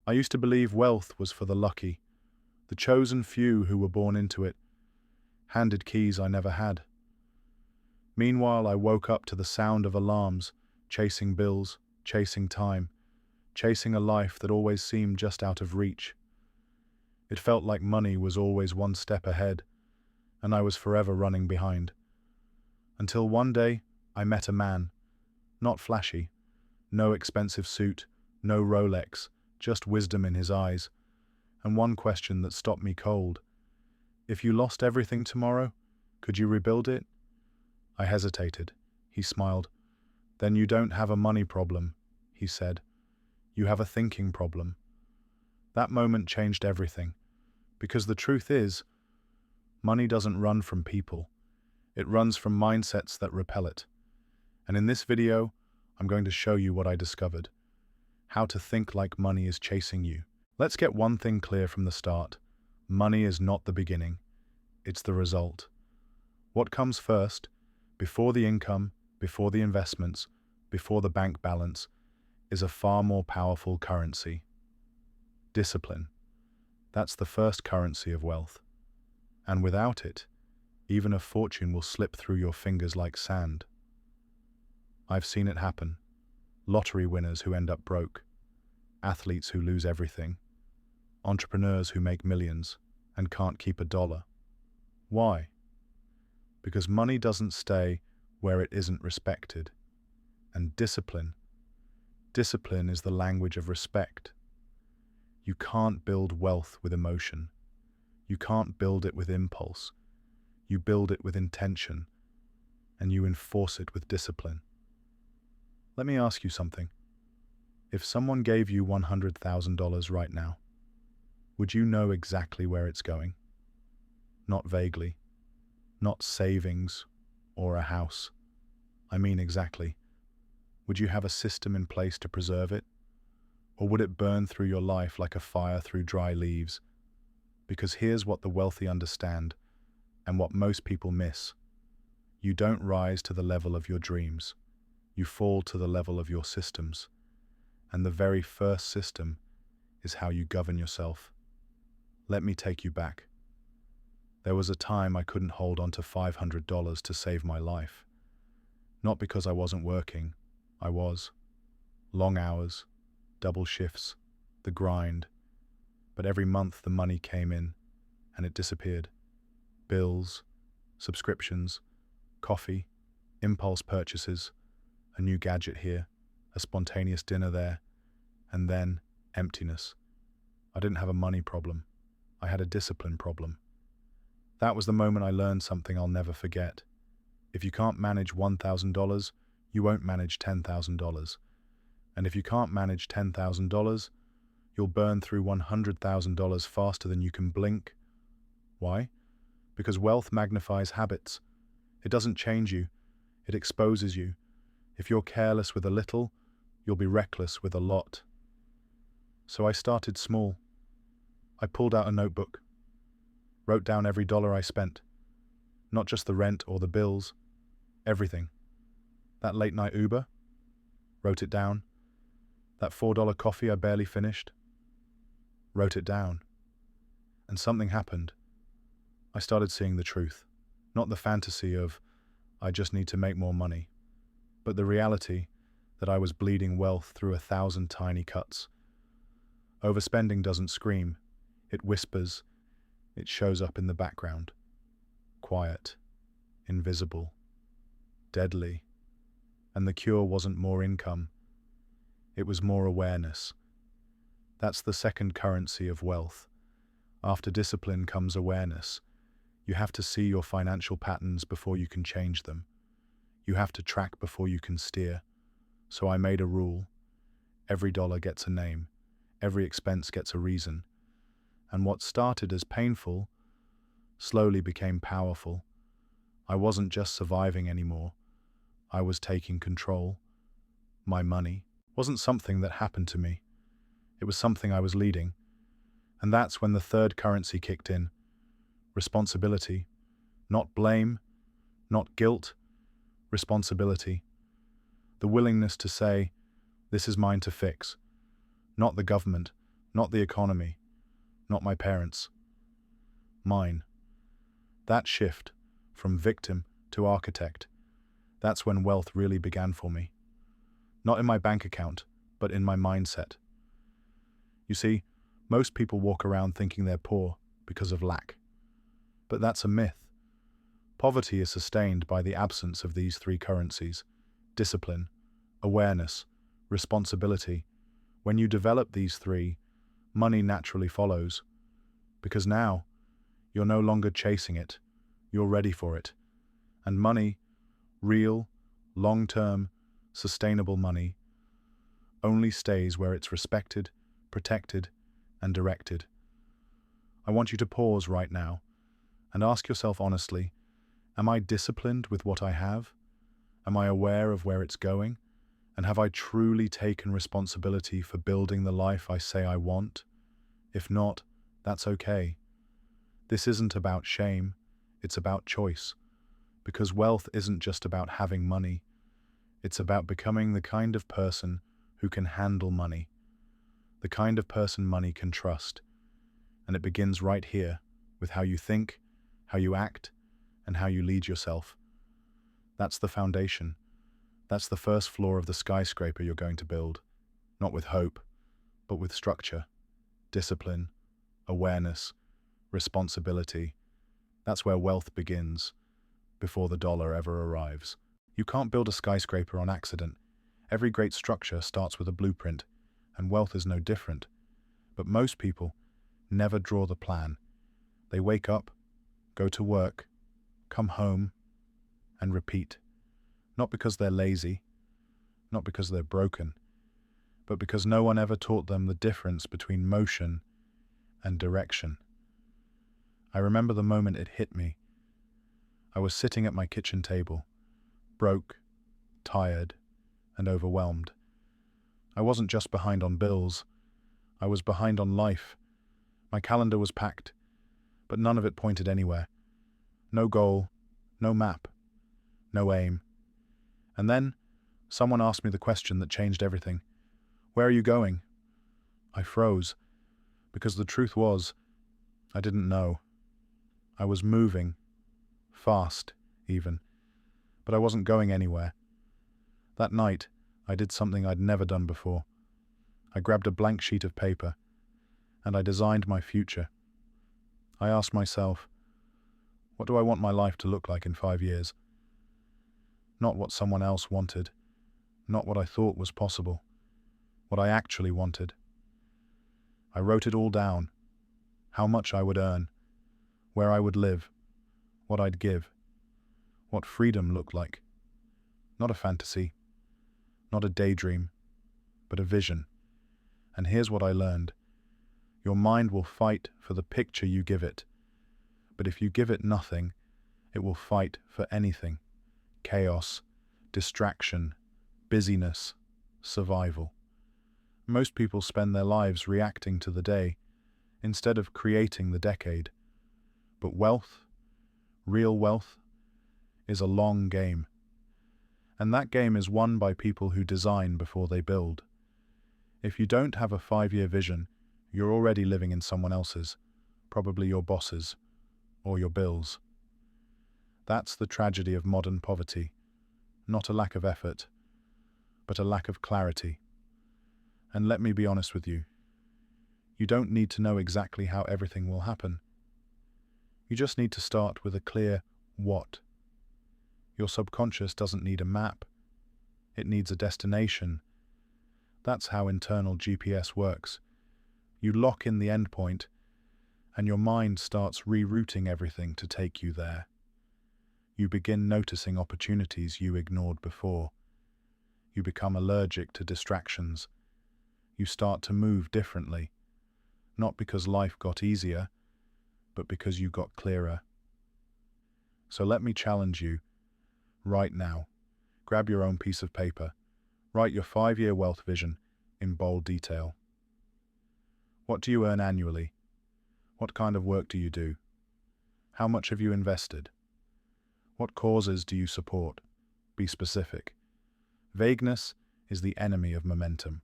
I used to believe wealth was for the lucky, the chosen few who were born into it, handed keys I never had. Meanwhile, I woke up to the sound of alarms, chasing bills, chasing time, chasing a life that always seemed just out of reach. It felt like money was always one step ahead, and I was forever running behind. Until one day, I met a man, not flashy, no expensive suit, no Rolex, just wisdom in his eyes, and one question that stopped me cold. If you lost everything tomorrow, could you rebuild it? I hesitated. He smiled. Then you don't have a money problem, he said. You have a thinking problem. That moment changed everything, because the truth is, money doesn't run from people. It runs from mindsets that repel it. And in this video, I'm going to show you what I discovered. How to think like money is chasing you. Let's get one thing clear from the start. Money is not the beginning. It's the result. What comes first, before the income, before the investments, before the bank balance, is a far more powerful currency. Discipline. That's the first currency of wealth. And without it, even a fortune will slip through your fingers like sand. I've seen it happen. Lottery winners who end up broke, athletes who lose everything, entrepreneurs who make millions and can't keep a dollar. Why? Because money doesn't stay where it isn't respected. And discipline is the language of respect. You can't build wealth with emotion. You can't build it with impulse. You build it with intention, and you enforce it with discipline. Let me ask you something. If someone gave you $100,000 right now, would you know exactly where it's going? Not vaguely, not savings or a house. I mean exactly. Would you have a system in place to preserve it? Or would it burn through your life like a fire through dry leaves? Because here's what the wealthy understand, and what most people miss. You don't rise to the level of your dreams. You fall to the level of your systems. And the very first system is how you govern yourself. Let me take you back. There was a time I couldn't hold on to $500 to save my life. Not because I wasn't working. I was. Long hours, double shifts, the grind. But every month the money came in, and it disappeared. Bills, subscriptions, coffee, impulse purchases, a new gadget here, a spontaneous dinner there, and then emptiness. I didn't have a money problem. I had a discipline problem. That was the moment I learned something I'll never forget. If you can't manage $1,000, you won't manage $10,000. And if you can't manage $10,000, you'll burn through $100,000 faster than you can blink. Why? Because wealth magnifies habits. It doesn't change you. It exposes you. If you're careless with a little, you'll be reckless with a lot. So I started small. I pulled out a notebook, wrote down every dollar I spent, not just the rent or the bills, everything. That late night Uber, wrote it down. That $4 coffee I barely finished, wrote it down. And something happened. I started seeing the truth, not the fantasy of, I just need to make more money, but the reality that I was bleeding wealth through 1,000 tiny cuts. Overspending doesn't scream, it whispers, it shows up in the background. Quiet, invisible, deadly. And the cure wasn't more income, it was more awareness. That's the second currency of wealth. After discipline comes awareness. You have to see your financial patterns before you can change them. You have to track before you can steer. So I made a rule. Every dollar gets a name. Every expense gets a reason. And what started as painful slowly became powerful. I wasn't just surviving anymore. I was taking control. My money wasn't something that happened to me. It was something I was leading. And that's when the third currency kicked in. Responsibility. Not blame, not guilt. Responsibility. The willingness to say, this is mine to fix. Not the government, Not the economy, not my parents. Mine. That shift from victim to architect, that's when wealth really began for me. Not in my bank account, but in my mindset. You see, most people walk around thinking they're poor because of lack. But that's a myth. Poverty is sustained by the absence of these three currencies: discipline, awareness, responsibility. When you develop these three, money naturally follows. Because now, you're no longer chasing it, you're ready for it. And money, real, long-term, sustainable money, only stays where it's respected, protected, and directed. I want you to pause right now and ask yourself honestly, am I disciplined with what I have? Am I aware of where it's going? And have I truly taken responsibility for building the life I say I want? If not, that's okay. This isn't about shame, it's about choice. Because wealth isn't just about having money, it's about becoming the kind of person who can handle money, the kind of person money can trust. And it begins right here, with how you think, how you act, and how you lead yourself. That's the foundation. That's the first floor of the skyscraper you're going to build, not with hope, but with structure, discipline, awareness, responsibility. That's where wealth begins, before the dollar ever arrives. You can't build a skyscraper on accident. Every great structure starts with a blueprint, and wealth is no different. But most people never draw the plan. They wake up, go to work, come home, and repeat. Not because they're lazy, not because they're broken, but because no one ever taught them the difference between motion and direction. I remember the moment it hit me. I was sitting at my kitchen table, broke, tired, and overwhelmed. I wasn't just behind on bills, I was behind on life. My calendar was packed, but none of it pointed anywhere. No goal, no map, no aim. And then, someone asked me the question that changed everything. Where are you going? I froze, because the truth was, I didn't know. I was moving, fast, even, but I wasn't going anywhere. That night, I did something I'd never done before. I grabbed a blank sheet of paper, and I designed my future. I asked myself, what do I want my life to look like in 5 years? Not what someone else wanted, not what I thought was possible, what I actually wanted. I wrote it all down, how much I would earn, where I would live, what I'd give, what freedom looked like. Not a fantasy, not a daydream, but a vision. And here's what I learned. Your mind will fight for the picture you give it, but if you give it nothing, it will fight for anything. Chaos, distraction, busyness, survival. Most people spend their lives reacting to the day, instead of creating the decade. But wealth, real wealth, is a long game. And that game is won by people who design before they build. If you don't have a 5-year vision, you're already living in someone else's, probably your boss's, or your bills. That's the tragedy of modern poverty. Not a lack of effort, but a lack of clarity. And let me be honest with you. You don't need to know exactly how everything will happen. You just need to start with a clear what. Your subconscious doesn't need a map. It needs a destination. That's how internal GPS works. You lock in the endpoint, and your mind starts rerouting everything to take you there. You begin noticing opportunities you ignored before. You become allergic to distractions. You start to move differently, not because life got easier, but because you got clearer. So let me challenge you, right now. Grab your own piece of paper. Write your 5-year wealth vision in bold detail. What do you earn annually? What kind of work do you do? How much have you invested? What causes do you support? Be specific. Vagueness is the enemy of momentum.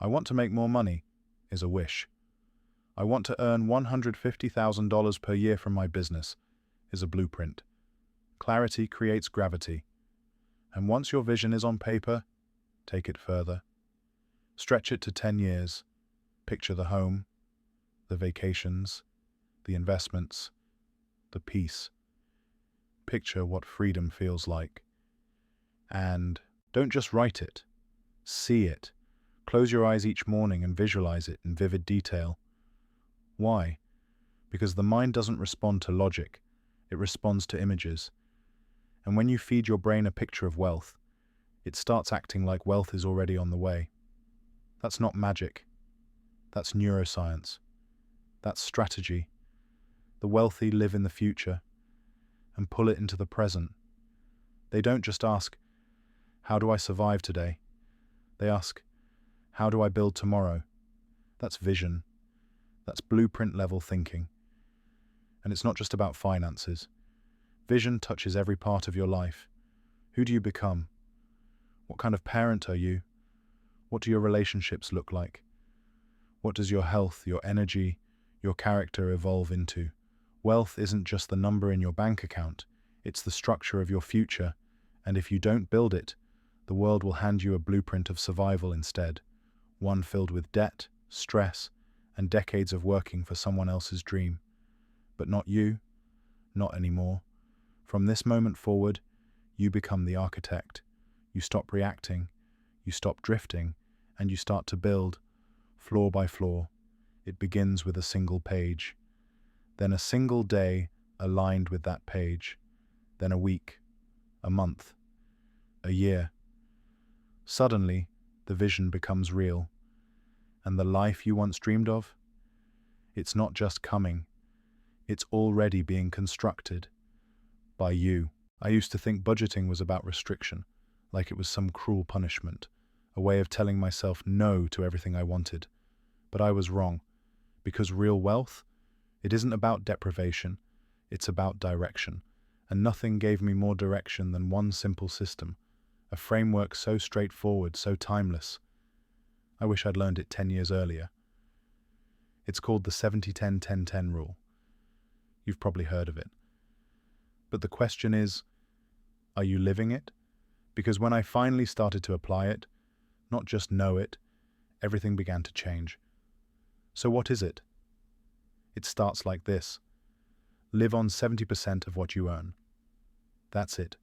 I want to make more money. is a wish. I want to earn $150,000 per year from my business is a blueprint. Clarity creates gravity. And once your vision is on paper, take it further. Stretch it to 10 years. Picture the home, the vacations, the investments, the peace. Picture what freedom feels like. And don't just write it. See it. Close your eyes each morning and visualize it in vivid detail. Why? Because the mind doesn't respond to logic. It responds to images. And when you feed your brain a picture of wealth, it starts acting like wealth is already on the way. That's not magic. That's neuroscience. That's strategy. The wealthy live in the future and pull it into the present. They don't just ask, how do I survive today? They ask, how do I build tomorrow? That's vision. That's blueprint level thinking. And it's not just about finances. Vision touches every part of your life. Who do you become? What kind of parent are you? What do your relationships look like? What does your health, your energy, your character evolve into? Wealth isn't just the number in your bank account. It's the structure of your future. And if you don't build it, the world will hand you a blueprint of survival instead. One filled with debt, stress, and decades of working for someone else's dream. But not you. Not anymore. From this moment forward, you become the architect. You stop reacting, you stop drifting, and you start to build, floor by floor. It begins with a single page, then a single day aligned with that page, then a week, a month, a year. Suddenly, the vision becomes real, and the life you once dreamed of, it's not just coming, it's already being constructed by you. I used to think budgeting was about restriction, like it was some cruel punishment, a way of telling myself no to everything I wanted. But I was wrong, because real wealth, it isn't about deprivation, it's about direction. And nothing gave me more direction than one simple system, a framework so straightforward, so timeless. I wish I'd learned it 10 years earlier. It's called the 70-10-10-10 rule. You've probably heard of it. But the question is, are you living it? Because when I finally started to apply it, not just know it, everything began to change. So what is it? It starts like this. Live on 70% of what you earn. That's it.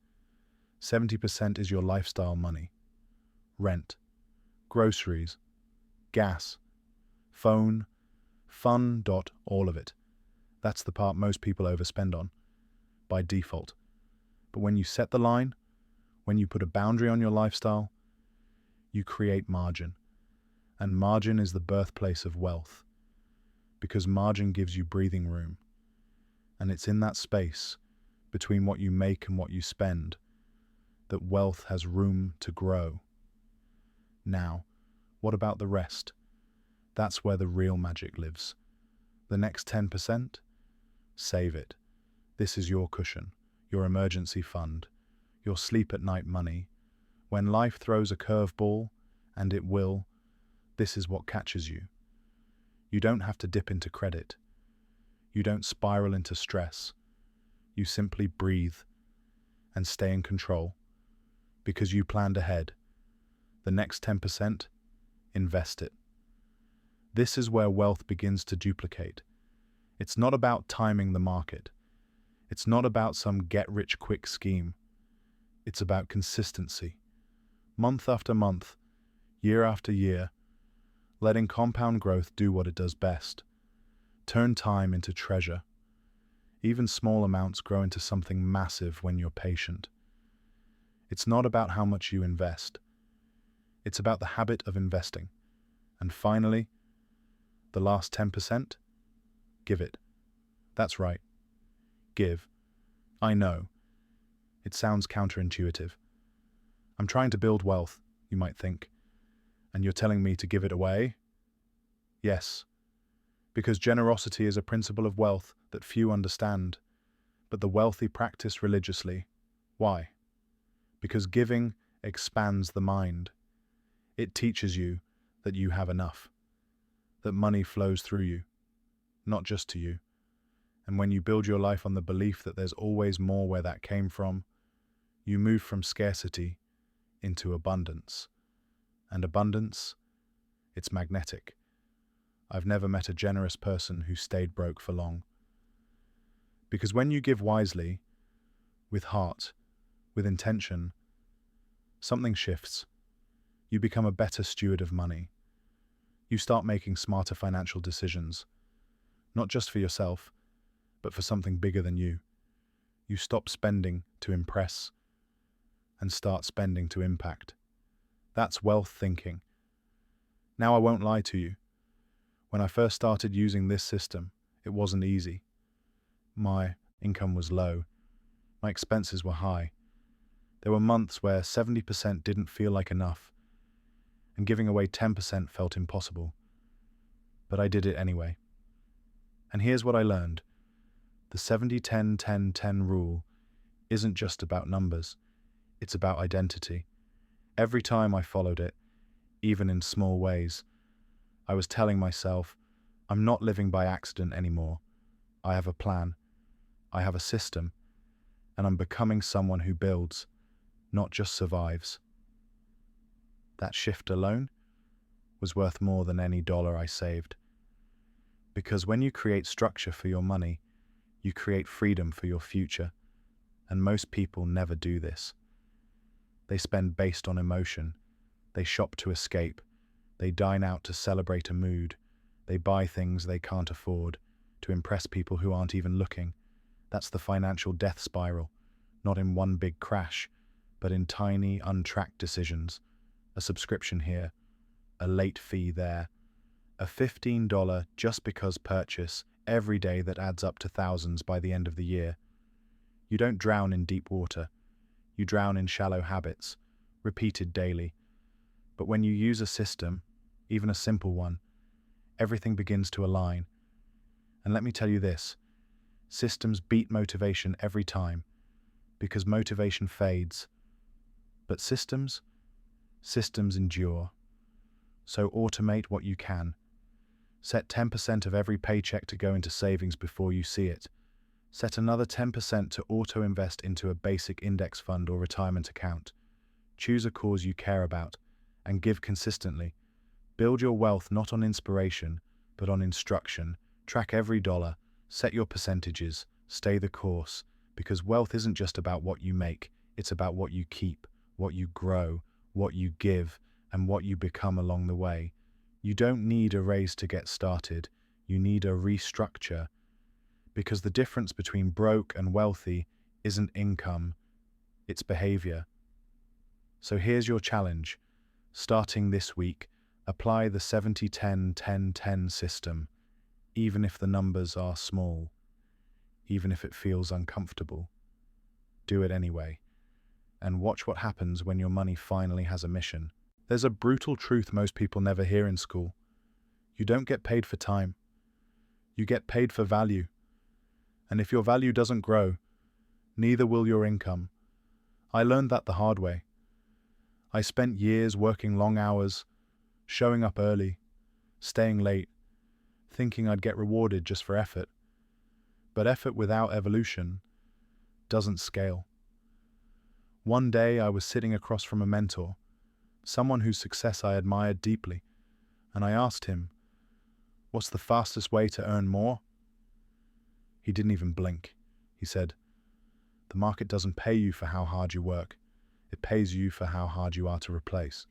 70% is your lifestyle money. Rent, groceries, gas, phone, fun. All of it. That's the part most people overspend on, by default. But when you set the line, when you put a boundary on your lifestyle, you create margin. And margin is the birthplace of wealth, because margin gives you breathing room. And it's in that space, between what you make and what you spend, that wealth has room to grow. Now, what about the rest? That's where the real magic lives. The next 10%? Save it. This is your cushion, your emergency fund, your sleep at night money. When life throws a curveball, and it will, this is what catches you. You don't have to dip into credit. You don't spiral into stress. You simply breathe and stay in control because you planned ahead. The next 10%, invest it. This is where wealth begins to duplicate. It's not about timing the market. It's not about some get-rich-quick scheme. It's about consistency. Month after month, year after year, letting compound growth do what it does best. Turn time into treasure. Even small amounts grow into something massive when you're patient. It's not about how much you invest. It's about the habit of investing. And finally, the last 10%? Give it. That's right. Give. I know. It sounds counterintuitive. I'm trying to build wealth, you might think. And you're telling me to give it away? Yes. Because generosity is a principle of wealth that few understand, but the wealthy practice religiously. Why? Because giving expands the mind. It teaches you that you have enough. that money flows through you, not just to you. And when you build your life on the belief that there's always more where that came from, you move from scarcity into abundance. And abundance, it's magnetic. I've never met a generous person who stayed broke for long. Because when you give wisely, with heart, with intention, something shifts. You become a better steward of money. You start making smarter financial decisions, not just for yourself, but for something bigger than you. You stop spending to impress and start spending to impact. That's wealth thinking. Now, I won't lie to you. When I first started using this system, it wasn't easy. My income was low. My expenses were high. There were months where 70% didn't feel like enough, and giving away 10% felt impossible. But I did it anyway. And here's what I learned. The 70-10-10-10 rule isn't just about numbers. It's about identity. Every time I followed it, even in small ways, I was telling myself, I'm not living by accident anymore. I have a plan. I have a system. And I'm becoming someone who builds, not just survives. That shift alone was worth more than any dollar I saved. Because when you create structure for your money, you create freedom for your future. And most people never do this. They spend based on emotion. They shop to escape. They dine out to celebrate a mood. They buy things they can't afford to impress people who aren't even looking. That's the financial death spiral, not in one big crash, but in tiny, untracked decisions. A subscription here, a late fee there, a $15 just because purchase every day that adds up to thousands by the end of the year. You don't drown in deep water. You drown in shallow habits, repeated daily. But when you use a system, even a simple one, everything begins to align. And let me tell you this, systems beat motivation every time, because motivation fades. But systems endure. So automate what you can. Set 10% of every paycheck to go into savings before you see it. Set another 10% to auto-invest into a basic index fund or retirement account. Choose a cause you care about and give consistently. Build your wealth not on inspiration, but on instruction. Track every dollar, set your percentages, stay the course, because wealth isn't just about what you make, it's about what you keep, what you grow, what you give, and what you become along the way. You don't need a raise to get started, you need a restructure, because the difference between broke and wealthy isn't income, it's behavior. So here's your challenge. Starting this week, apply the 70-10-10-10 system, even if the numbers are small, even if it feels uncomfortable. Do it anyway, and watch what happens when your money finally has a mission. There's a brutal truth most people never hear in school. You don't get paid for time. You get paid for value. And if your value doesn't grow, neither will your income. I learned that the hard way. I spent years working long hours, showing up early, staying late, thinking I'd get rewarded just for effort. But effort without evolution doesn't scale. One day I was sitting across from a mentor, someone whose success I admired deeply, and I asked him, "What's the fastest way to earn more?" He didn't even blink. He said, "The market doesn't pay you for how hard you work. It pays you for how hard you are to replace."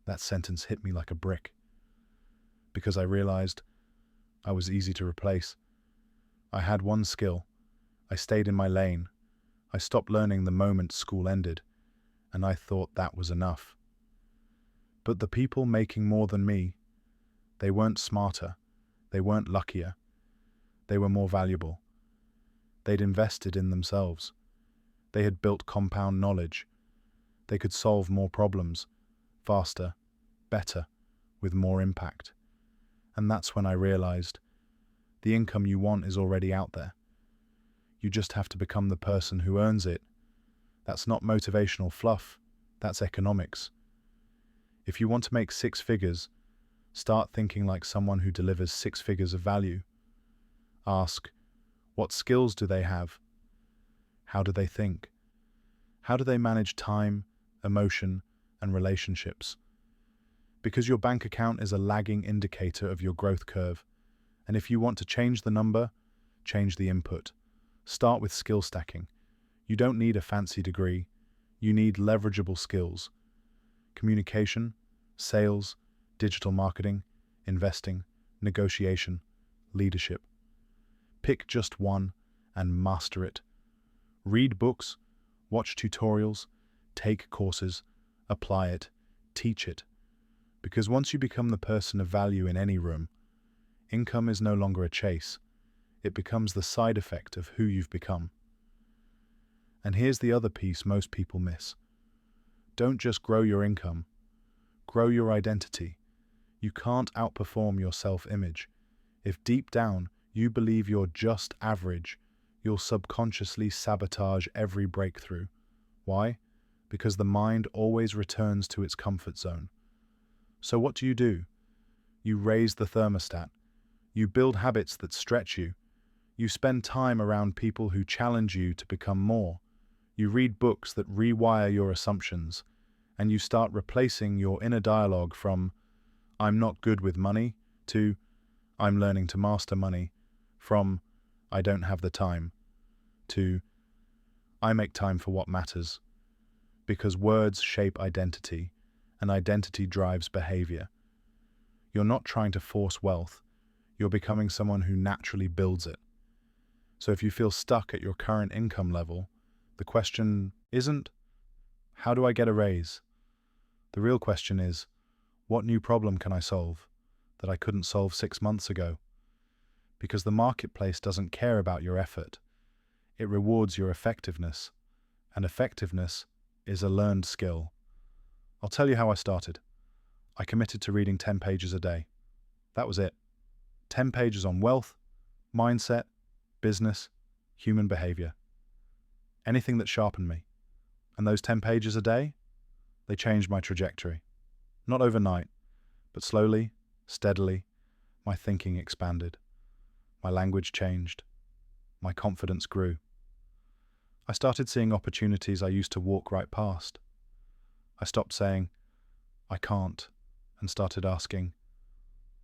That sentence hit me like a brick, because I realized I was easy to replace. I had one skill. I stayed in my lane. I stopped learning the moment school ended, and I thought that was enough. But the people making more than me, they weren't smarter, they weren't luckier, they were more valuable. They'd invested in themselves. They had built compound knowledge. They could solve more problems, faster, better, with more impact. And that's when I realized the income you want is already out there. You just have to become the person who earns it. That's not motivational fluff, that's economics. If you want to make 6 figures, Start thinking like someone who delivers 6 figures of value. Ask, what skills do they have? How do they think? How do they manage time, emotion, and relationships? Because your bank account is a lagging indicator of your growth curve. And if you want to change the number, change the input. Start with skill stacking. You don't need a fancy degree. You need leverageable skills. Communication, sales, digital marketing, investing, negotiation, leadership. Pick just one and master it. Read books, watch tutorials, take courses, apply it, teach it. Because once you become the person of value in any room, income is no longer a chase. It becomes the side effect of who you've become. And here's the other piece most people miss. Don't just grow your income. Grow your identity. You can't outperform your self-image. If deep down you believe you're just average, you'll subconsciously sabotage every breakthrough. Why? Because the mind always returns to its comfort zone. So what do? You raise the thermostat. You build habits that stretch you. You spend time around people who challenge you to become more. You read books that rewire your assumptions, and you start replacing your inner dialogue from "I'm not good with money" to "I'm learning to master money," from "I don't have the time" to "I make time for what matters." Because words shape identity, and identity drives behavior. You're not trying to force wealth. You're becoming someone who naturally builds it. So if you feel stuck at your current income level, the question isn't, how do I get a raise? The real question is, what new problem can I solve that I couldn't solve 6 months ago? Because the marketplace doesn't care about your effort. It rewards your effectiveness. And effectiveness is a learned skill. I'll tell you how I started. I committed to reading 10 pages a day. That was it. 10 pages on wealth, mindset, business, human behavior. Anything that sharpened me. And those 10 pages a day, they changed my trajectory. Not overnight, but slowly, steadily, my thinking expanded. My language changed. My confidence grew. I started seeing opportunities I used to walk right past. I stopped saying, "I can't," and started asking,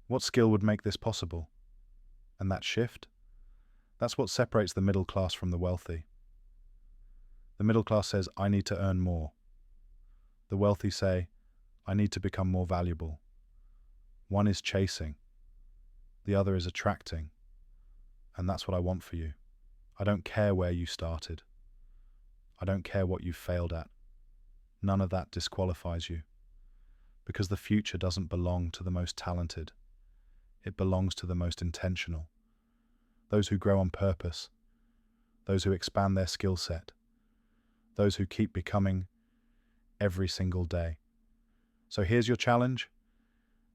what skill would make this possible? And that shift, that's what separates the middle class from the wealthy. The middle class says, "I need to earn more." The wealthy say, "I need to become more valuable." One is chasing, the other is attracting. And that's what I want for you. I don't care where you started. I don't care what you failed at. None of that disqualifies you. Because the future doesn't belong to the most talented. It belongs to the most intentional. Those who grow on purpose. Those who expand their skill set. Those who keep becoming every single day. So here's your challenge.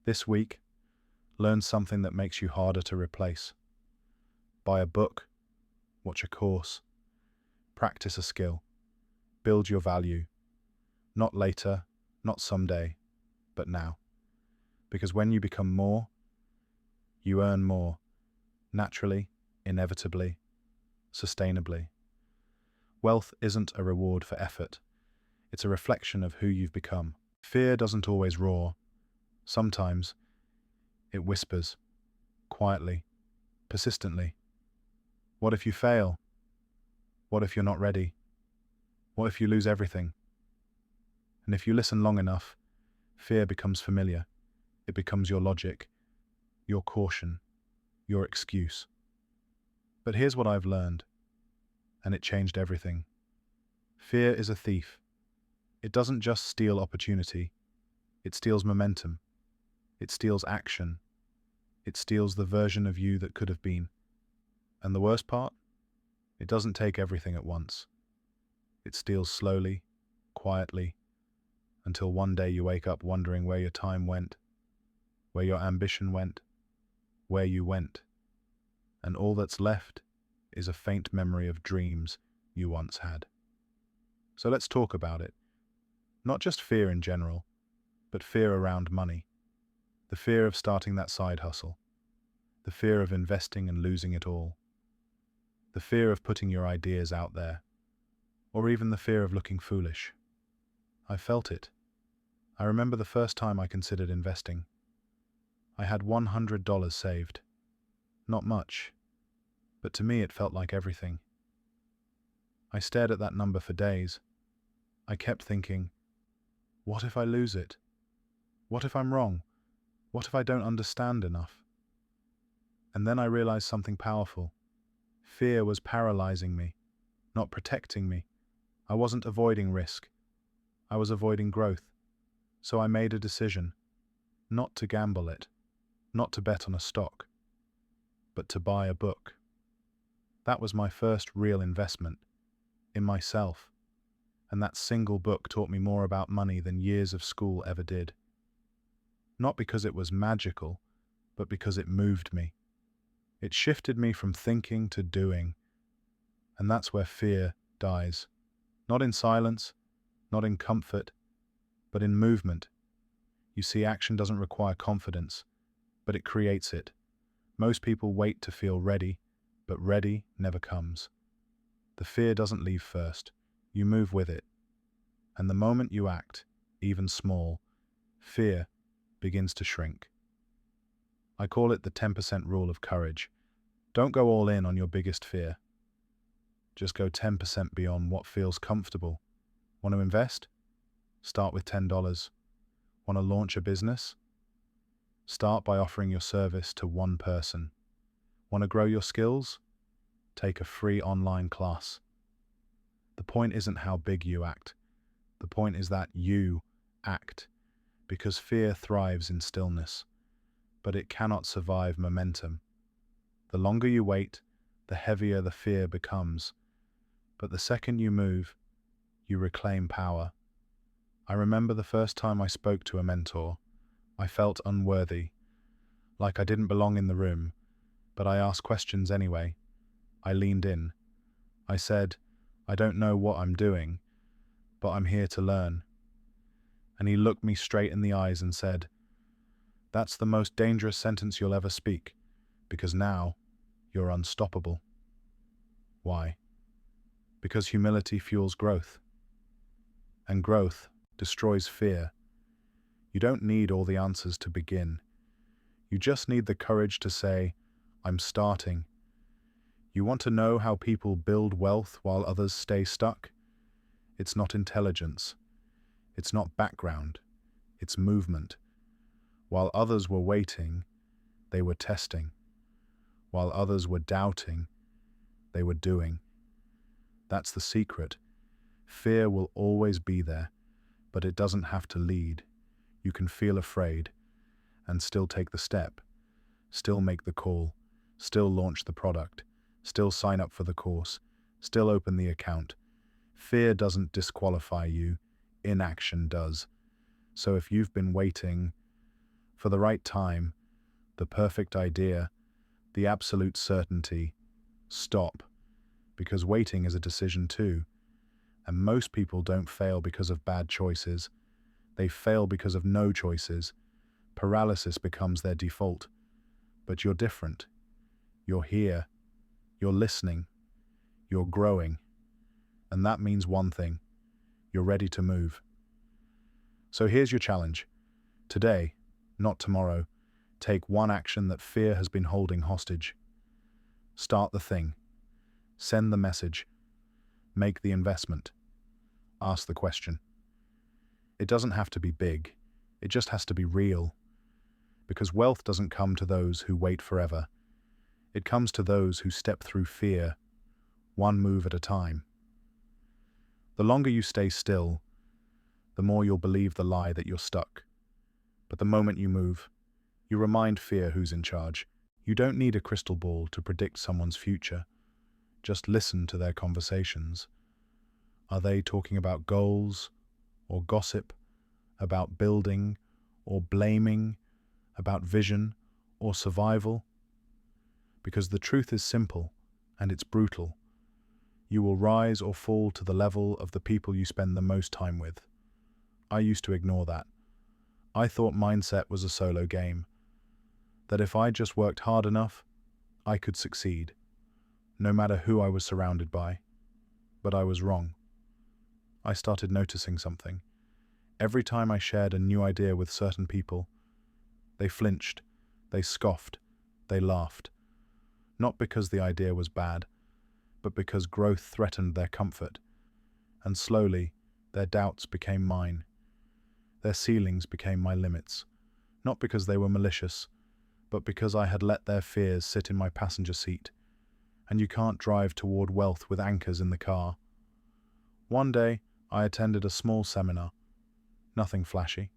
This week, learn something that makes you harder to replace. Buy a book, watch a course, practice a skill, build your value. Not later, not someday, but now. Because when you become more, you earn more, naturally, inevitably, sustainably. Wealth isn't a reward for effort. It's a reflection of who you've become. Fear doesn't always roar. Sometimes it whispers, quietly, persistently. What if you fail? What if you're not ready? What if you lose everything? And if you listen long enough, fear becomes familiar. It becomes your logic, your caution, your excuse. But here's what I've learned, and it changed everything. Fear is a thief. It doesn't just steal opportunity. It steals momentum. It steals action. It steals the version of you that could have been. And the worst part? It doesn't take everything at once. It steals slowly, quietly, until one day you wake up wondering where your time went, where your ambition went, where you went. And all that's left is a faint memory of dreams you once had. So let's talk about it. Not just fear in general, but fear around money. The fear of starting that side hustle. The fear of investing and losing it all. The fear of putting your ideas out there. Or even the fear of looking foolish. I felt it. I remember the first time I considered investing. I had $100 saved. Not much, but to me it felt like everything. I stared at that number for days. I kept thinking, what if I lose it? What if I'm wrong? What if I don't understand enough? And then I realized something powerful. Fear was paralyzing me, not protecting me. I wasn't avoiding risk. I was avoiding growth. So I made a decision, not to gamble it, not to bet on a stock, but to buy a book. That was my first real investment, in myself, and that single book taught me more about money than years of school ever did. Not because it was magical, but because it moved me. It shifted me from thinking to doing, and that's where fear dies. Not in silence, not in comfort, but in movement. You see, action doesn't require confidence, but it creates it. Most people wait to feel ready, but ready never comes. The fear doesn't leave first. You move with it. And the moment you act, even small, fear begins to shrink. I call it the 10% rule of courage. Don't go all in on your biggest fear. Just go 10% beyond what feels comfortable. Want to invest? Start with $10. Want to launch a business? Start by offering your service to one person. Want to grow your skills? Take a free online class. The point isn't how big you act. The point is that you act, because fear thrives in stillness, but it cannot survive momentum. The longer you wait, the heavier the fear becomes. But the second you move, you reclaim power. I remember the first time I spoke to a mentor. I felt unworthy, like I didn't belong in the room, but I asked questions anyway. I leaned in. I said, I don't know what I'm doing, but I'm here to learn. And he looked me straight in the eyes and said, that's the most dangerous sentence you'll ever speak, because now you're unstoppable. Why? Because humility fuels growth, and growth destroys fear. You don't need all the answers to begin. You just need the courage to say, I'm starting. You want to know how people build wealth while others stay stuck? It's not intelligence. It's not background. It's movement. While others were waiting, they were testing. While others were doubting, they were doing. That's the secret. Fear will always be there, but it doesn't have to lead. You can feel afraid and still take the step, still make the call, still launch the product, still sign up for the course, still open the account. Fear doesn't disqualify you, inaction does. So if you've been waiting for the right time, the perfect idea, the absolute certainty, stop, because waiting is a decision too. And most people don't fail because of bad choices. They fail because of no choices. Paralysis becomes their default. But you're different. You're here. You're listening. You're growing. And that means one thing. You're ready to move. So here's your challenge. Today, not tomorrow, take one action that fear has been holding hostage. Start the thing. Send the message. Make the investment. Ask the question. It doesn't have to be big. It just has to be real. Because wealth doesn't come to those who wait forever. It comes to those who step through fear, one move at a time. The longer you stay still, the more you'll believe the lie that you're stuck. But the moment you move, you remind fear who's in charge. You don't need a crystal ball to predict someone's future. Just listen to their conversations. Are they talking about goals or gossip, about building or blaming, about vision or survival? Because the truth is simple and it's brutal. You will rise or fall to the level of the people you spend the most time with. I used to ignore that. I thought mindset was a solo game, that if I just worked hard enough, I could succeed, no matter who I was surrounded by. But I was wrong. I started noticing something. Every time I shared a new idea with certain people, they flinched, they scoffed, they laughed. Not because the idea was bad, but because growth threatened their comfort. And slowly, their doubts became mine. Their ceilings became my limits. Not because they were malicious, but because I had let their fears sit in my passenger seat. And you can't drive toward wealth with anchors in the car. One day, I attended a small seminar. Nothing flashy.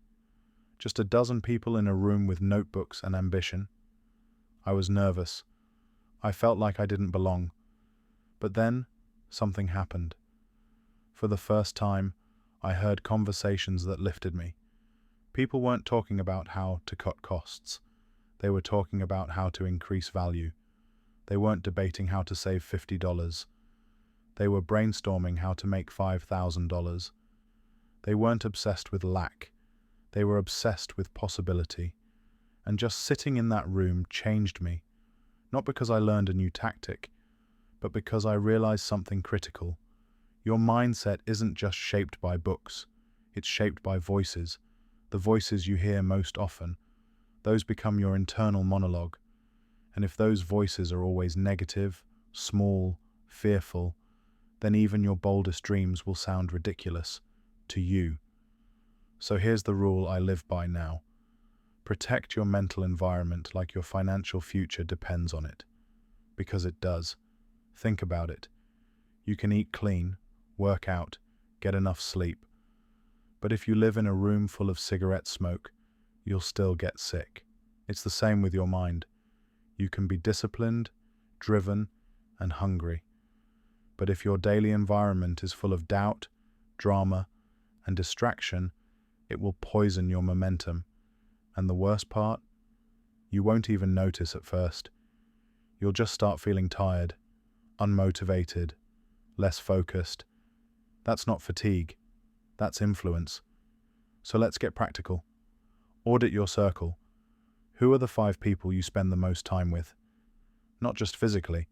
Just a dozen people in a room with notebooks and ambition. I was nervous. I felt like I didn't belong. But then, something happened. For the first time, I heard conversations that lifted me. People weren't talking about how to cut costs. They were talking about how to increase value. They weren't debating how to save $50. They were brainstorming how to make $5,000. They weren't obsessed with lack. They were obsessed with possibility. And just sitting in that room changed me. Not because I learned a new tactic, but because I realized something critical. Your mindset isn't just shaped by books. It's shaped by voices. The voices you hear most often. Those become your internal monologue. And if those voices are always negative, small, fearful, then even your boldest dreams will sound ridiculous to you. So here's the rule I live by now. Protect your mental environment like your financial future depends on it. Because it does. Think about it. You can eat clean, work out, get enough sleep. But if you live in a room full of cigarette smoke, you'll still get sick. It's the same with your mind. You can be disciplined, driven, and hungry. But if your daily environment is full of doubt, drama, and distraction, it will poison your momentum. And the worst part? You won't even notice at first. You'll just start feeling tired, unmotivated, less focused. That's not fatigue. That's influence. So let's get practical. Audit your circle. Who are the 5 people you spend the most time with? Not just physically,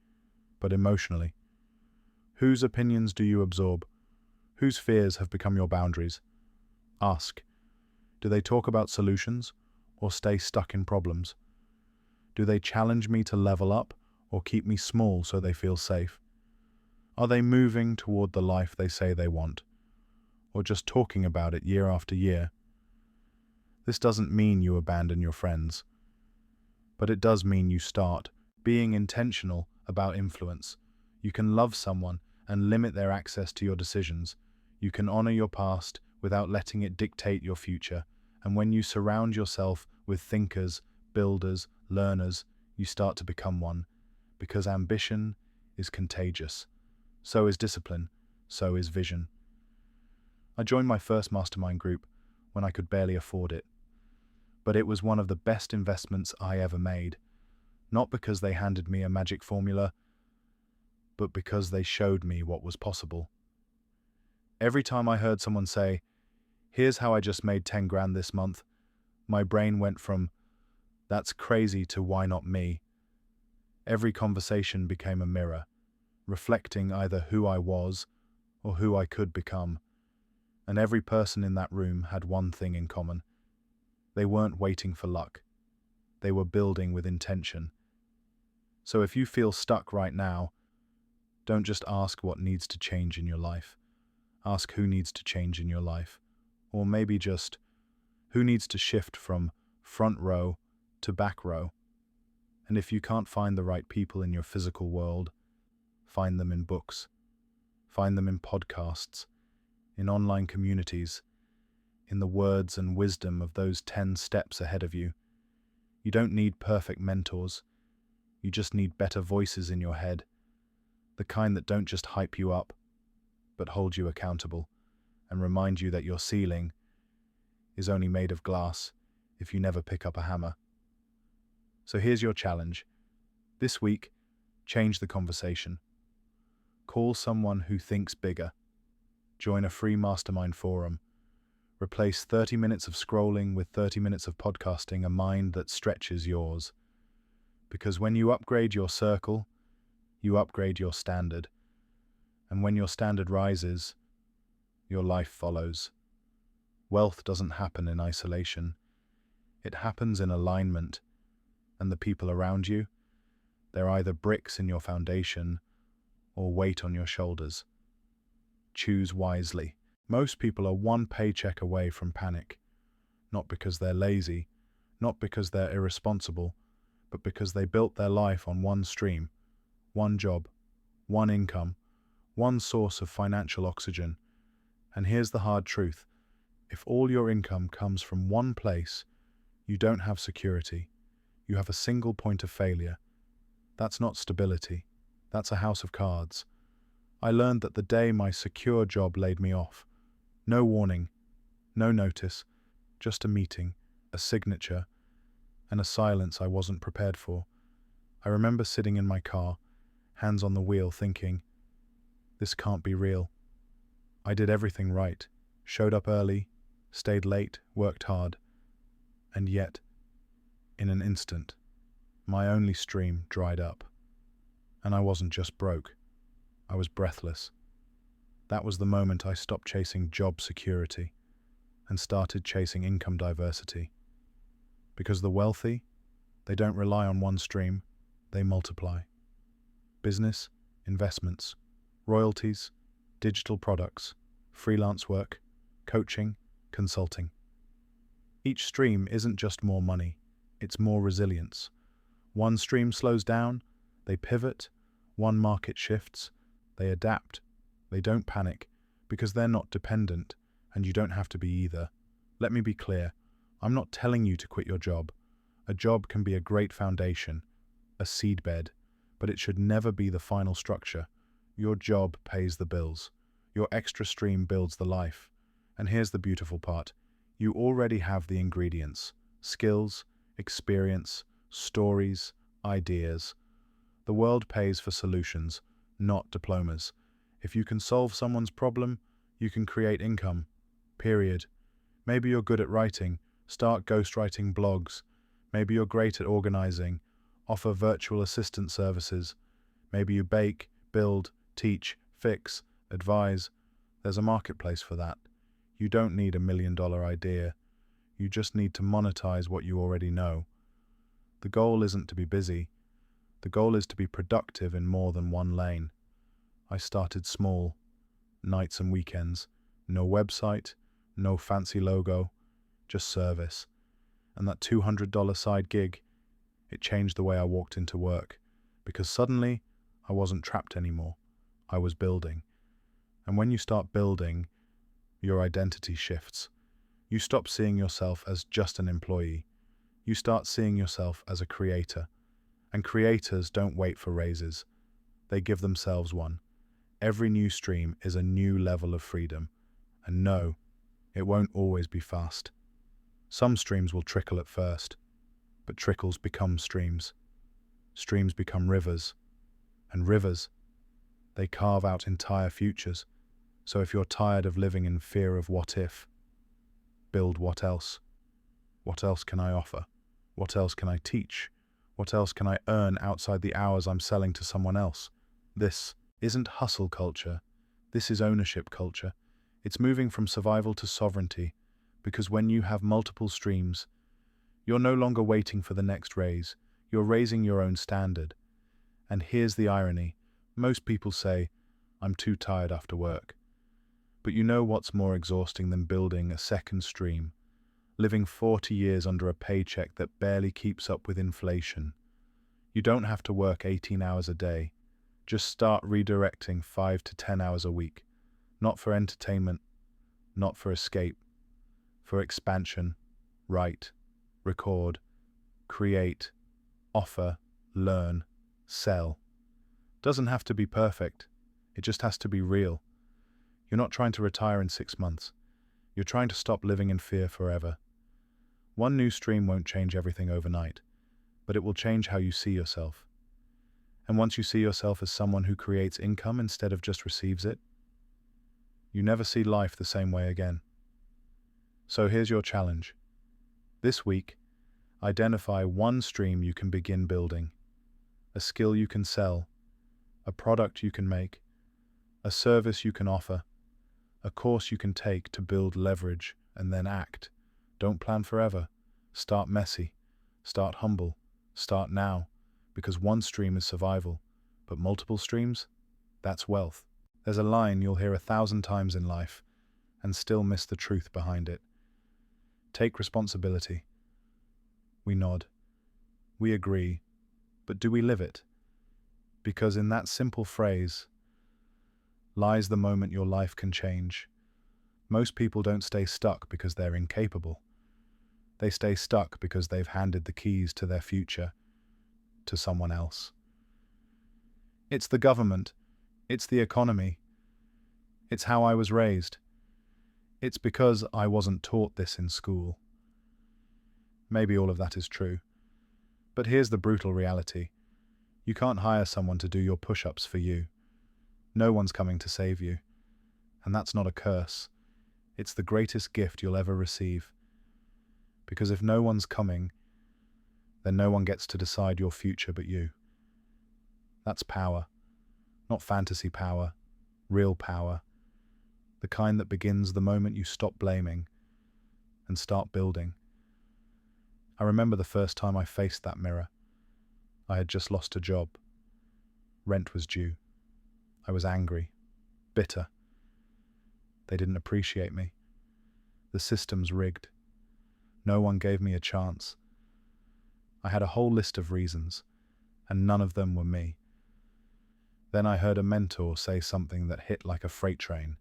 but emotionally. Whose opinions do you absorb? Whose fears have become your boundaries? Ask. Do they talk about solutions or stay stuck in problems? Do they challenge me to level up or keep me small so they feel safe? Are they moving toward the life they say they want, or just talking about it year after year? This doesn't mean you abandon your friends, but it does mean you start being intentional about influence. You can love someone and limit their access to your decisions. You can honor your past without letting it dictate your future. And when you surround yourself with thinkers, builders, learners, you start to become one. Because ambition is contagious. So is discipline. So is vision. I joined my first mastermind group when I could barely afford it. But it was one of the best investments I ever made. Not because they handed me a magic formula, but because they showed me what was possible. Every time I heard someone say, "Here's how I just made 10 grand this month," my brain went from, "That's crazy," to "Why not me?" Every conversation became a mirror, reflecting either who I was or who I could become. And every person in that room had one thing in common. They weren't waiting for luck. They were building with intention. So if you feel stuck right now, don't just ask what needs to change in your life. Ask who needs to change in your life. Or maybe just who needs to shift from front row to back row. And if you can't find the right people in your physical world, find them in books. Find them in podcasts, in online communities, in the words and wisdom of those 10 steps ahead of you. You don't need perfect mentors. You just need better voices in your head. The kind that don't just hype you up, but hold you accountable and remind you that your ceiling is only made of glass if you never pick up a hammer. So here's your challenge. This week, change the conversation. Call someone who thinks bigger. Join a free mastermind forum. Replace 30 minutes of scrolling with 30 minutes of podcasting, a mind that stretches yours. Because when you upgrade your circle, you upgrade your standard. And when your standard rises, your life follows. Wealth doesn't happen in isolation. It happens in alignment. And the people around you, they're either bricks in your foundation or weight on your shoulders. Choose wisely. Most people are one paycheck away from panic. Not because they're lazy, not because they're irresponsible, but because they built their life on one stream, one job, one income, one source of financial oxygen. And here's the hard truth. If all your income comes from one place, you don't have security. You have a single point of failure. That's not stability. That's a house of cards. I learned that the day my secure job laid me off. No warning, no notice, just a meeting, a signature, and a silence I wasn't prepared for. I remember sitting in my car, hands on the wheel, thinking, this can't be real. I did everything right, showed up early, stayed late, worked hard, and yet, in an instant, my only stream dried up. And I wasn't just broke, I was breathless. That was the moment I stopped chasing job security and started chasing income diversity. Because the wealthy, they don't rely on one stream, they multiply. Business, investments, royalties, digital products, freelance work, coaching, consulting. Each stream isn't just more money, it's more resilience. One stream slows down, they pivot. One market shifts, they adapt. They don't panic because they're not dependent, and you don't have to be either. Let me be clear. I'm not telling you to quit your job. A job can be a great foundation, a seedbed, but it should never be the final structure. Your job pays the bills. Your extra stream builds the life. And here's the beautiful part. You already have the ingredients, skills, experience, stories, ideas. The world pays for solutions, not diplomas. If you can solve someone's problem, you can create income. Period. Maybe you're good at writing. Start ghostwriting blogs. Maybe you're great at organizing. Offer virtual assistant services. Maybe you bake, build, teach, fix, advise. There's a marketplace for that. You don't need $1 million idea. You just need to monetize what you already know. The goal isn't to be busy. The goal is to be productive in more than one lane. I started small, nights and weekends, no website, no fancy logo, just service. And that $200 side gig, it changed the way I walked into work, because suddenly I wasn't trapped anymore. I was building. And when you start building, your identity shifts. You stop seeing yourself as just an employee. You start seeing yourself as a creator. And creators don't wait for raises. They give themselves one. Every new stream is a new level of freedom. And no, it won't always be fast. Some streams will trickle at first, but trickles become streams. Streams become rivers. And rivers, they carve out entire futures. So if you're tired of living in fear of what if, build what else. What else can I offer? What else can I teach? What else can I earn outside the hours I'm selling to someone else? This isn't hustle culture. This is ownership culture. It's moving from survival to sovereignty, because when you have multiple streams, you're no longer waiting for the next raise. You're raising your own standard. And here's the irony. Most people say, I'm too tired after work. But you know what's more exhausting than building a second stream? Living 40 years under a paycheck that barely keeps up with inflation. You don't have to work 18 hours a day. Just start redirecting 5 to 10 hours a week. Not for entertainment, not for escape, for expansion. Write, record, create, offer, learn, sell. Doesn't have to be perfect. It just has to be real. You're not trying to retire in 6 months. You're trying to stop living in fear forever. One new stream won't change everything overnight, but it will change how you see yourself. And once you see yourself as someone who creates income instead of just receives it, you never see life the same way again. So here's your challenge. This week, identify one stream you can begin building, a skill you can sell, a product you can make, a service you can offer, a course you can take to build leverage, and then act. Don't plan forever. Start messy. Start humble. Start now. Because one stream is survival, but multiple streams? That's wealth. There's a line you'll hear 1,000 times in life and still miss the truth behind it. Take responsibility. We nod. We agree. But do we live it? Because in that simple phrase lies the moment your life can change. Most people don't stay stuck because they're incapable. They stay stuck because they've handed the keys to their future to someone else. It's the government. It's the economy. It's how I was raised. It's because I wasn't taught this in school. Maybe all of that is true. But here's the brutal reality. You can't hire someone to do your push-ups for you. No one's coming to save you. And that's not a curse. It's the greatest gift you'll ever receive. Because if no one's coming, then no one gets to decide your future but you. That's power. Not fantasy power, real power. The kind that begins the moment you stop blaming and start building. I remember the first time I faced that mirror. I had just lost a job. Rent was due. I was angry, bitter. They didn't appreciate me. The system's rigged. No one gave me a chance. I had a whole list of reasons, and none of them were me. Then I heard a mentor say something that hit like a freight train.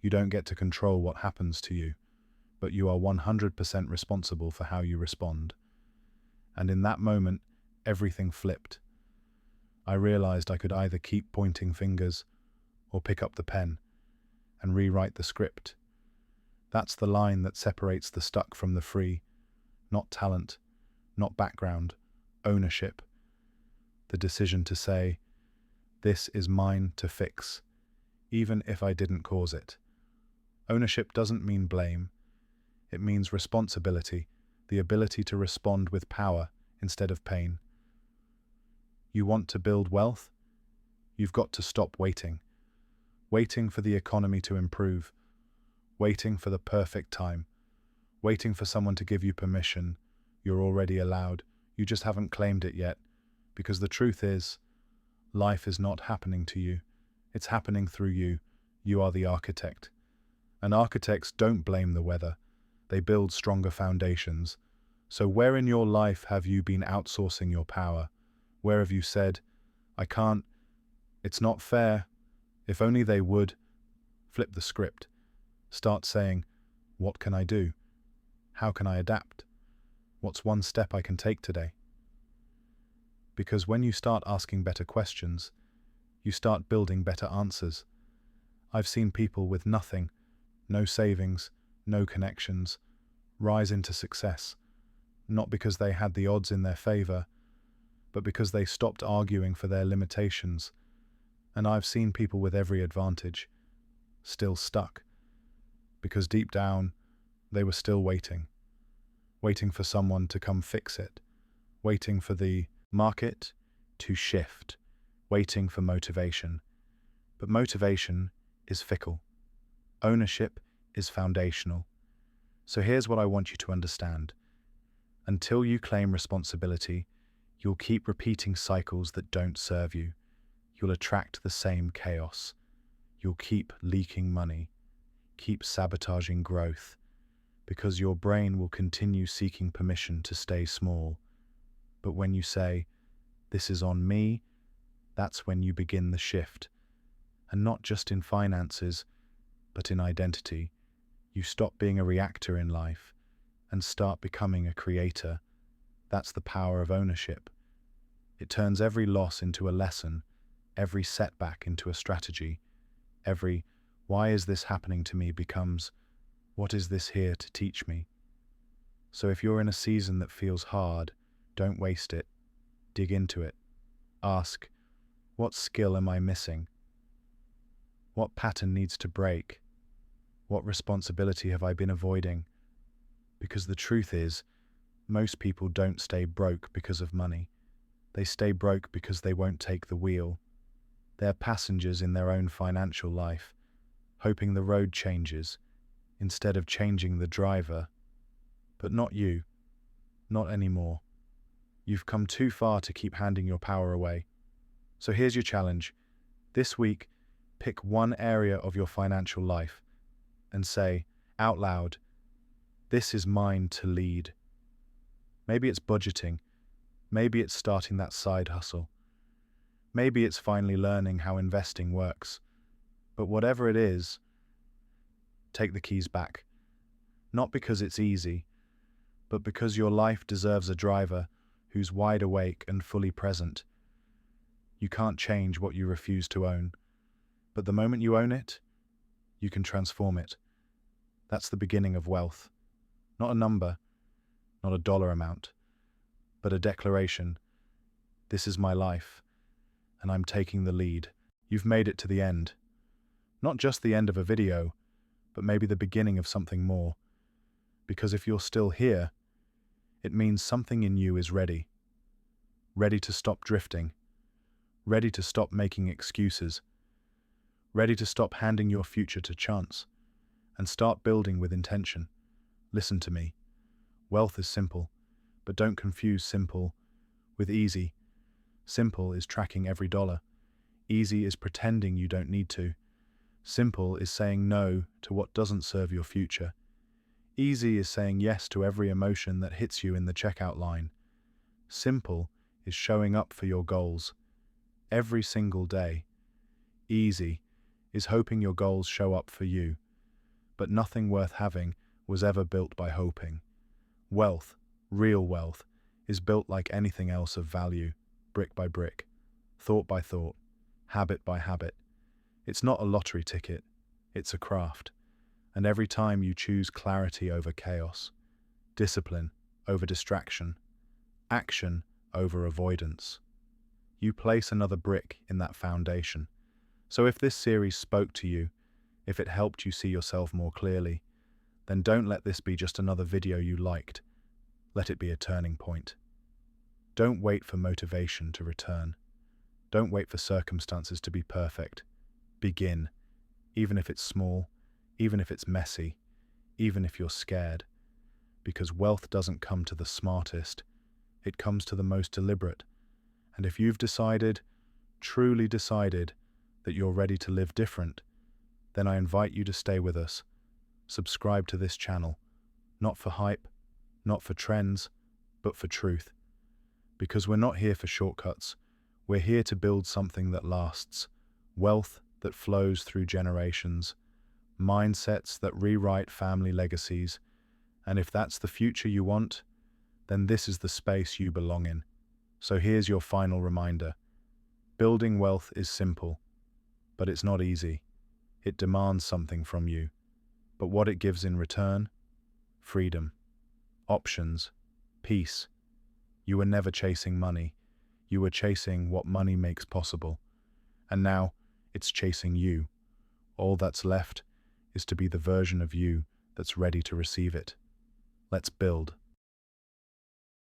You don't get to control what happens to you, but you are 100% responsible for how you respond. And in that moment, everything flipped. I realized I could either keep pointing fingers or pick up the pen and rewrite the script. That's the line that separates the stuck from the free. Not talent, not background, ownership. The decision to say, this is mine to fix, even if I didn't cause it. Ownership doesn't mean blame. It means responsibility, the ability to respond with power instead of pain. You want to build wealth? You've got to stop waiting. Waiting for the economy to improve. Waiting for the perfect time. Waiting for someone to give you permission. You're already allowed. You just haven't claimed it yet. Because the truth is, life is not happening to you. It's happening through you. You are the architect. And architects don't blame the weather. They build stronger foundations. So where in your life have you been outsourcing your power? Where have you said, I can't, it's not fair, if only they would? Flip the script. Start saying, what can I do? How can I adapt? What's one step I can take today? Because when you start asking better questions, you start building better answers. I've seen people with nothing, no savings, no connections, rise into success, not because they had the odds in their favor, but because they stopped arguing for their limitations. And I've seen people with every advantage, still stuck, because deep down, they were still waiting for someone to come fix it, waiting for the market to shift, waiting for motivation. But motivation is fickle. Ownership is foundational. So here's what I want you to understand. Until you claim responsibility, you'll keep repeating cycles that don't serve you. You'll attract the same chaos. You'll keep leaking money, keep sabotaging growth, because your brain will continue seeking permission to stay small. But when you say, this is on me, that's when you begin the shift. And not just in finances, but in identity. You stop being a reactor in life and start becoming a creator. That's the power of ownership. It turns every loss into a lesson, every setback into a strategy. Every, why is this happening to me becomes, what is this here to teach me? So if you're in a season that feels hard, don't waste it. Dig into it. Ask, what skill am I missing? What pattern needs to break? What responsibility have I been avoiding? Because the truth is, most people don't stay broke because of money. They stay broke because they won't take the wheel. They're passengers in their own financial life, hoping the road changes, instead of changing the driver. But not you. Not anymore. You've come too far to keep handing your power away. So here's your challenge. This week, pick one area of your financial life and say, out loud, "This is mine to lead." Maybe it's budgeting. Maybe it's starting that side hustle. Maybe it's finally learning how investing works. But whatever it is, take the keys back. Not because it's easy, but because your life deserves a driver who's wide awake and fully present. You can't change what you refuse to own, but the moment you own it, you can transform it. That's the beginning of wealth. Not a number, not a dollar amount, but a declaration. This is my life, and I'm taking the lead. You've made it to the end. Not just the end of a video, but maybe the beginning of something more. Because if you're still here, it means something in you is ready. Ready to stop drifting. Ready to stop making excuses. Ready to stop handing your future to chance and start building with intention. Listen to me. Wealth is simple, but don't confuse simple with easy. Simple is tracking every dollar. Easy is pretending you don't need to. Simple is saying no to what doesn't serve your future. Easy is saying yes to every emotion that hits you in the checkout line. Simple is showing up for your goals every single day. Easy is hoping your goals show up for you. But nothing worth having was ever built by hoping. Wealth, real wealth, is built like anything else of value, brick by brick, thought by thought, habit by habit. It's not a lottery ticket, it's a craft. And every time you choose clarity over chaos, discipline over distraction, action over avoidance, you place another brick in that foundation. So if this series spoke to you, if it helped you see yourself more clearly, then don't let this be just another video you liked. Let it be a turning point. Don't wait for motivation to return. Don't wait for circumstances to be perfect. Begin, even if it's small, even if it's messy, even if you're scared. Because wealth doesn't come to the smartest, it comes to the most deliberate. And if you've decided, truly decided, that you're ready to live different, then I invite you to stay with us. Subscribe to this channel, not for hype, not for trends, but for truth. Because we're not here for shortcuts. We're here to build something that lasts, wealth that flows through generations, mindsets that rewrite family legacies. And if that's the future you want, then this is the space you belong in. So here's your final reminder. Building wealth is simple, but it's not easy. It demands something from you. But what it gives in return? Freedom, options, peace. You were never chasing money. You were chasing what money makes possible. And now it's chasing you. All that's left is to be the version of you that's ready to receive it. Let's build.